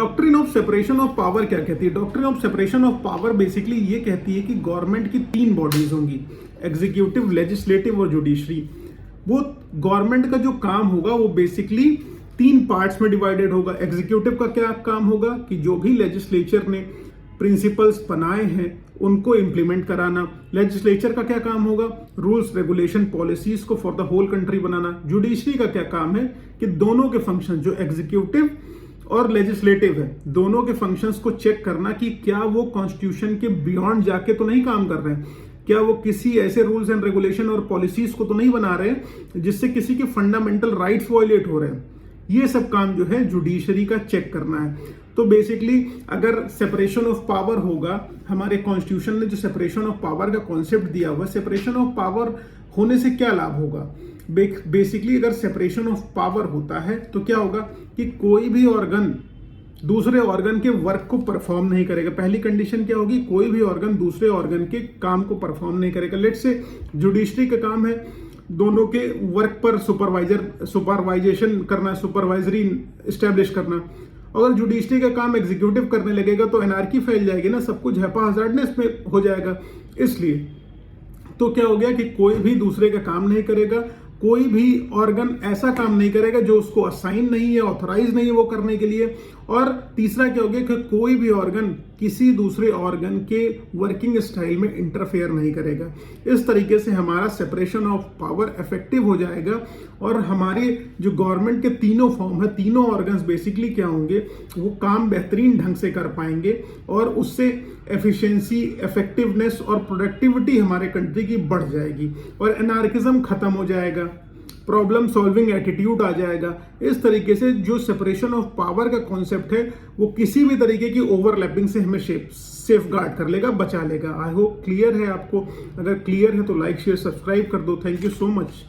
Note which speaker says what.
Speaker 1: Doctrine of separation of power क्या कहती है? Doctrine of separation of power basically ये कहती है कि गवर्नमेंट की 3 बॉडीज होंगी, एग्जीक्यूटिव, लेजिस्लेटिव और जुडिशरी। वो गवर्नमेंट का जो काम होगा वो बेसिकली 3 पार्ट्स में डिवाइडेड होगा। एग्जीक्यूटिव का क्या काम होगा कि जो भी लेजिस्लेचर ने प्रिंसिपल्स बनाए हैं उनको इंप्लीमेंट कराना। लेजिस्लेचर का क्या काम होगा? रूल्स, रेगुलेशन, पॉलिसीज को फॉर द होल कंट्री बनाना। जुडिशरी का क्या काम है कि दोनों के फंक्शन, जो एग्जीक्यूटिव और लेजिस्लेटिव है, दोनों के फंक्शंस को चेक करना कि क्या वो कॉन्स्टिट्यूशन के बियॉन्ड जाके तो नहीं काम कर रहे हैं, क्या वो किसी ऐसे रूल्स एंड रेगुलेशन और पॉलिसीज को तो नहीं बना रहे जिससे किसी के फंडामेंटल राइट्स वायलेट हो रहे हैं। ये सब काम जो है जुडिशरी का चेक करना है। तो बेसिकली अगर सेपरेशन ऑफ पावर होगा, हमारे कॉन्स्टिट्यूशन ने जो सेपरेशन ऑफ पावर का कॉन्सेप्ट दिया हुआ, सेपरेशन ऑफ पावर होने से क्या लाभ होगा? बेसिकली अगर सेपरेशन ऑफ पावर होता है तो क्या होगा कि कोई भी ऑर्गन दूसरे ऑर्गन के वर्क को परफॉर्म नहीं करेगा। पहली कंडीशन क्या होगी? कोई भी ऑर्गन दूसरे ऑर्गन के काम को परफॉर्म नहीं करेगा। लेट्स से जुडिशरी का काम है दोनों के वर्क पर सुपरवाइजेशन करना, सुपरवाइजरी एस्टेब्लिश करना। अगर जुडिशरी का काम एग्जीक्यूटिव करने लगेगा तो एनार्की फैल जाएगी ना, सब कुछ हैप्पा-हजार्डनेस में हो जाएगा। इसलिए तो क्या हो गया कि कोई भी दूसरे का काम नहीं करेगा, कोई भी ऑर्गन ऐसा काम नहीं करेगा जो उसको असाइन नहीं है, ऑथराइज नहीं है वो करने के लिए। और तीसरा क्या हो गया कि कोई भी ऑर्गन किसी दूसरे ऑर्गन के वर्किंग स्टाइल में इंटरफेयर नहीं करेगा। इस तरीके से हमारा सेपरेशन ऑफ पावर इफेक्टिव हो जाएगा और हमारे जो गवर्नमेंट के तीनों फॉर्म है, तीनों ऑर्गन्स बेसिकली क्या होंगे, वो काम बेहतरीन ढंग से कर पाएंगे और उससे एफिशिएंसी, इफेक्टिवनेस और प्रोडक्टिविटी हमारे कंट्री की बढ़ जाएगी और एनार्किज्म खत्म हो जाएगा, प्रॉब्लम सॉल्विंग एटीट्यूड आ जाएगा। इस तरीके से जो सेपरेशन ऑफ पावर का कॉन्सेप्ट है वो किसी भी तरीके की ओवरलैपिंग से हमें सेफ गार्ड कर लेगा, बचा लेगा। आई होप क्लियर है आपको। अगर क्लियर है तो लाइक, शेयर, सब्सक्राइब कर दो। Thank you so much.